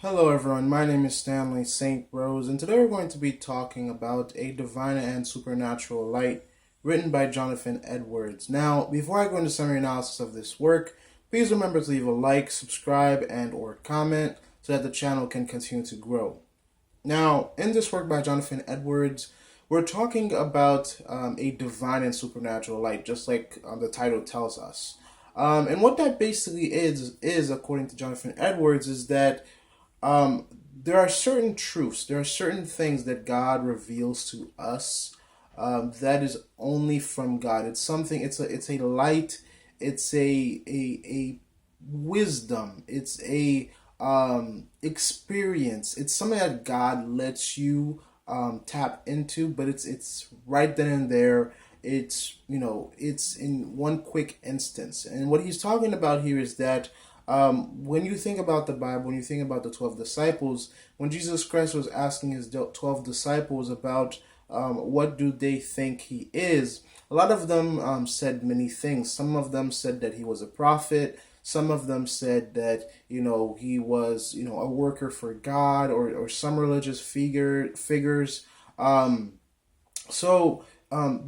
Hello, everyone. My name is Stanley St. Rose, and today we're going to be talking about A Divine and Supernatural Light, written by Jonathan Edwards. Now, before I go into summary analysis of this work, please remember to leave a like, subscribe, and/or comment so that the channel can continue to grow. Now, in this work by Jonathan Edwards, we're talking about a divine and supernatural light, just like the title tells us. And what that basically is, according to Jonathan Edwards, is that there are certain truths, there are certain things that God reveals to us that is only from God. It's something. It's a light. It's a wisdom. It's a experience. It's something that God lets you tap into, but it's right then and there. It's in one quick instance. And what he's talking about here is that when you think about the Bible, when you think about the 12 disciples, when Jesus Christ was asking his 12 disciples about what do they think he is, a lot of them said many things. Some of them said that he was a prophet. Some of them said that, he was, a worker for God, or some religious figures.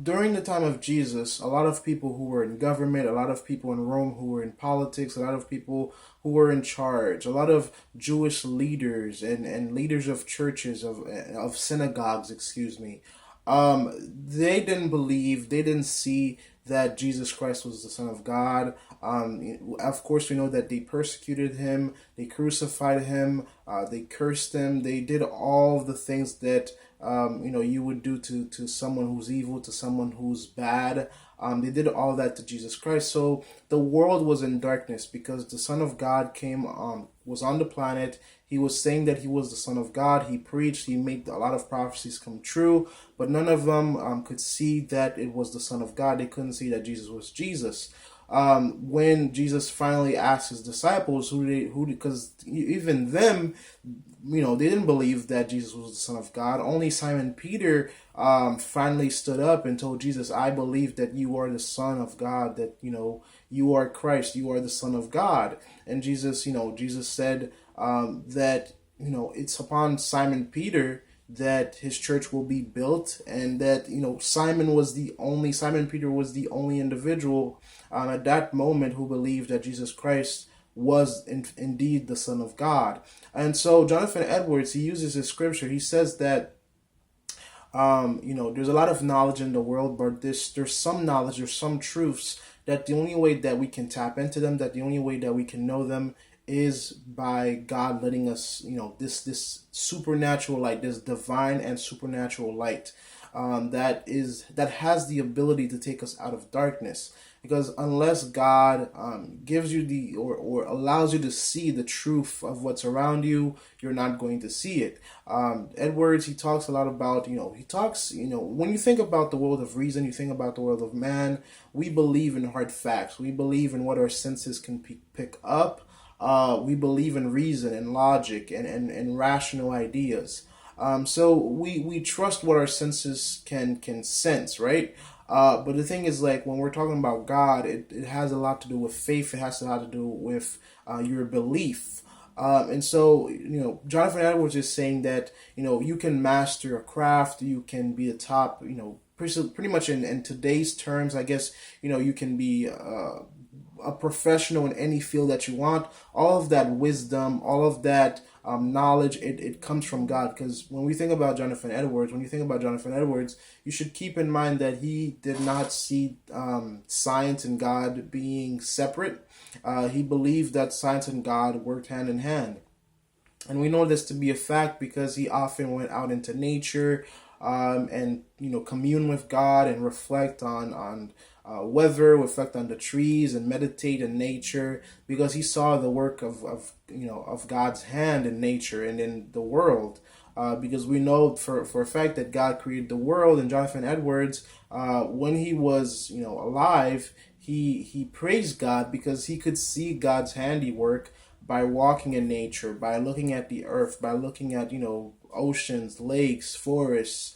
During the time of Jesus, a lot of people who were in government, a lot of people in Rome who were in politics, a lot of people who were in charge, a lot of Jewish leaders and leaders of churches, of synagogues, excuse me, they didn't believe, they didn't see that Jesus Christ was the Son of God. Of course, we know that they persecuted him, they crucified him, they cursed him, they did all the things that you would do to someone who's evil, to someone who's bad. They did all that to Jesus Christ. So the world was in darkness because the Son of God came, was on the planet. He was saying that he was the Son of God. He preached. He made a lot of prophecies come true, but none of them could see that it was the Son of God. They couldn't see that Jesus was Jesus. When Jesus finally asked his disciples because even them, they didn't believe that Jesus was the Son of God. Only Simon Peter finally stood up and told Jesus, I believe that you are the Son of God, that, you are Christ, you are the Son of God. And Jesus said that, it's upon Simon Peter that his church will be built, and that Simon Peter was the only individual at that moment who believed that Jesus Christ was indeed the Son of God. And so Jonathan Edwards, he uses this scripture. He says that there's a lot of knowledge in the world, but there's some knowledge, there's some truths that the only way that we can tap into them, that the only way that we can know them is by God letting us, this supernatural light, this divine and supernatural light that has the ability to take us out of darkness. Because unless God gives you or allows you to see the truth of what's around you, you're not going to see it. Edwards, he talks a lot about, when you think about the world of reason, you think about the world of man, we believe in hard facts. We believe in what our senses can pick up. We believe in reason and logic and rational ideas. So we trust what our senses can sense, right? But the thing is, like, when we're talking about God, it has a lot to do with faith. It has a lot to do with your belief. And so, Jonathan Edwards is saying that, you can master a craft, you can be a top, pretty much in today's terms, I guess, you can be a professional in any field that you want. All of that wisdom, all of that knowledge, it comes from God. Because when you think about Jonathan Edwards, you should keep in mind that he did not see science and God being separate. He believed that science and God worked hand in hand. And we know this to be a fact because he often went out into nature and commune with God and reflect on weather, reflect on the trees, and meditate in nature, because he saw the work of God's hand in nature and in the world. Because we know for a fact that God created the world, and Jonathan Edwards, when he was alive, he praised God because he could see God's handiwork by walking in nature, by looking at the earth, by looking at oceans, lakes, forests,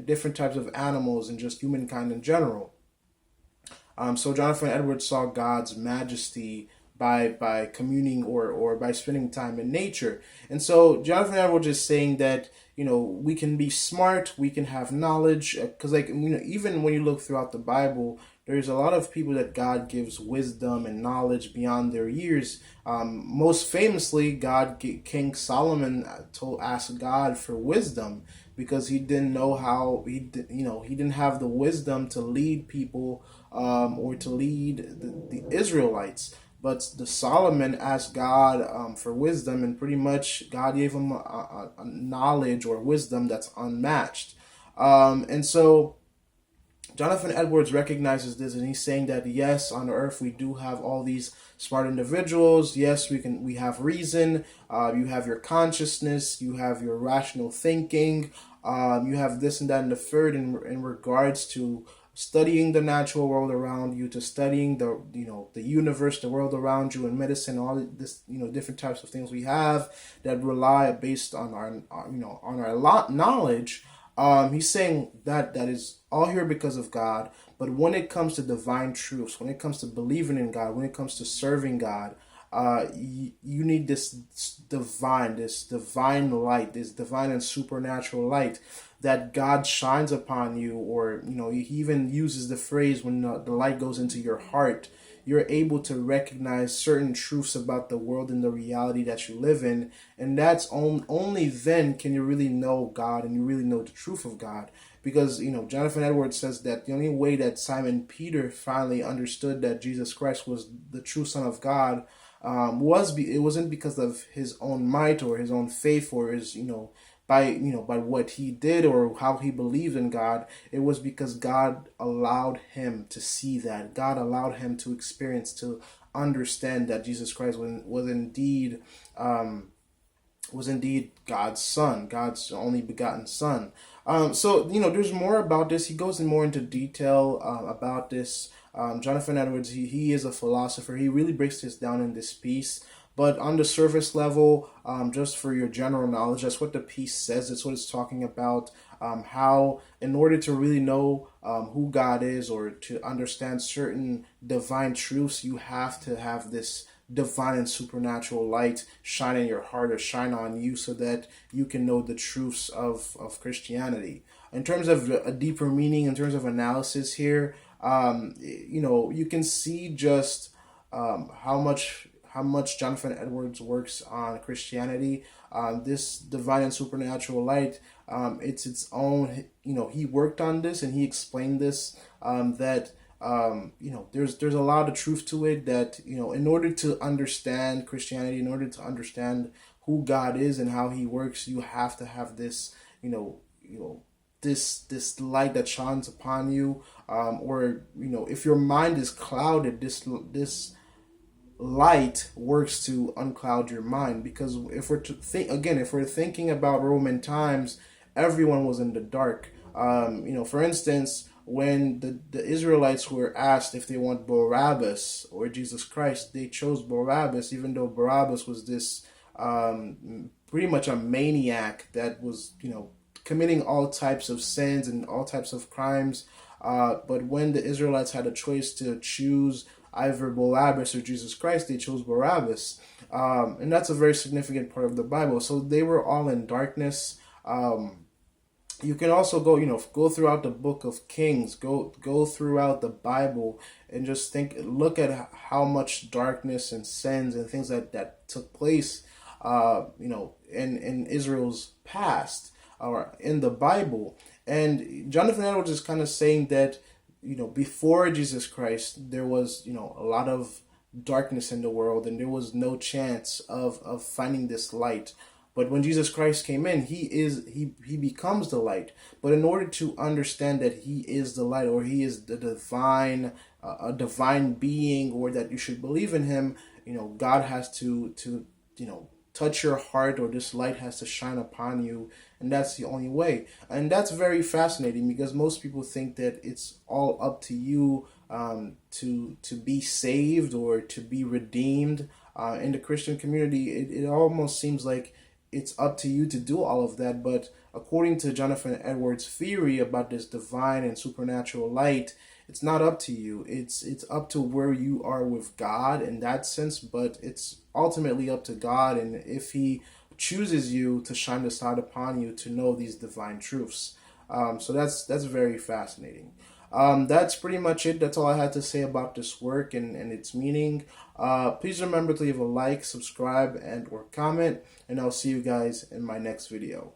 different types of animals, and just humankind in general. So Jonathan Edwards saw God's majesty by communing or by spending time in nature. And so Jonathan Edwards is saying that, we can be smart, we can have knowledge, because even when you look throughout the Bible, there's a lot of people that God gives wisdom and knowledge beyond their years. Most famously, King Solomon asked God for wisdom because he didn't know how he didn't have the wisdom to lead people, or to lead the Israelites. But the Solomon asked God for wisdom, and pretty much God gave him a knowledge or wisdom that's unmatched. And so Jonathan Edwards recognizes this, and he's saying that yes, on earth we do have all these smart individuals. Yes, we have reason. You have your consciousness. You have your rational thinking. You have this and that and the third in regards to studying the natural world around you, to studying the universe, the world around you, and medicine, all this different types of things we have that rely based on our knowledge. He's saying that is all here because of God. But when it comes to divine truths, when it comes to believing in God, when it comes to serving God, you need this divine light, this divine and supernatural light that God shines upon you. Or he even uses the phrase, when the light goes into your heart, you're able to recognize certain truths about the world and the reality that you live in. And that's only then can you really know God, and you really know the truth of God. Because Jonathan Edwards says that the only way that Simon Peter finally understood that Jesus Christ was the true Son of God it wasn't because of his own might or his own faith, or his by what he did or how he believed in God. It was because God allowed him to see that. God allowed him to experience, to understand that Jesus Christ was indeed God's Son, God's only begotten Son. So there's more about this. He goes in more into detail about this. Jonathan Edwards, he is a philosopher. He really breaks this down in this piece. But on the surface level, just for your general knowledge, that's what the piece says. That's what it's talking about. How, in order to really know who God is, or to understand certain divine truths, you have to have this divine and supernatural light shine in your heart, or shine on you, so that you can know the truths of Christianity. In terms of a deeper meaning, in terms of analysis here, you can see just how much Jonathan Edwards works on Christianity. This divine and supernatural light, it's its own. He worked on this, and he explained this. That there's a lot of truth to it. That in order to understand Christianity, in order to understand who God is and how He works, you have to have this this light that shines upon you. Or if your mind is clouded, this light works to uncloud your mind. Because if we're if we're thinking about Roman times, everyone was in the dark. For instance, when the Israelites were asked if they want Barabbas or Jesus Christ, they chose Barabbas, even though Barabbas was this pretty much a maniac that was committing all types of sins and all types of crimes. But when the Israelites had a choice to choose either Barabbas or Jesus Christ, they chose Barabbas. And that's a very significant part of the Bible. So they were all in darkness. You can also go throughout the book of Kings, go throughout the Bible, and just look at how much darkness and sins and things that took place, in Israel's past, or in the Bible. And Jonathan Edwards is kind of saying that, before Jesus Christ, there was, a lot of darkness in the world, and there was no chance of finding this light. But when Jesus Christ came in, he becomes the light. But in order to understand that He is the light, or He is the divine, a divine being, or that you should believe in Him, God has to touch your heart, or this light has to shine upon you, and that's the only way. And that's very fascinating, because most people think that it's all up to you to be saved or to be redeemed. In the Christian community, it almost seems like it's up to you to do all of that. But according to Jonathan Edwards' theory about this divine and supernatural light, it's not up to you. It's up to where you are with God in that sense, but it's ultimately up to God, and if He chooses you to shine the light upon you to know these divine truths. So that's very fascinating. That's pretty much it. That's all I had to say about this work and its meaning. Please remember to leave a like, subscribe, and or comment, and I'll see you guys in my next video.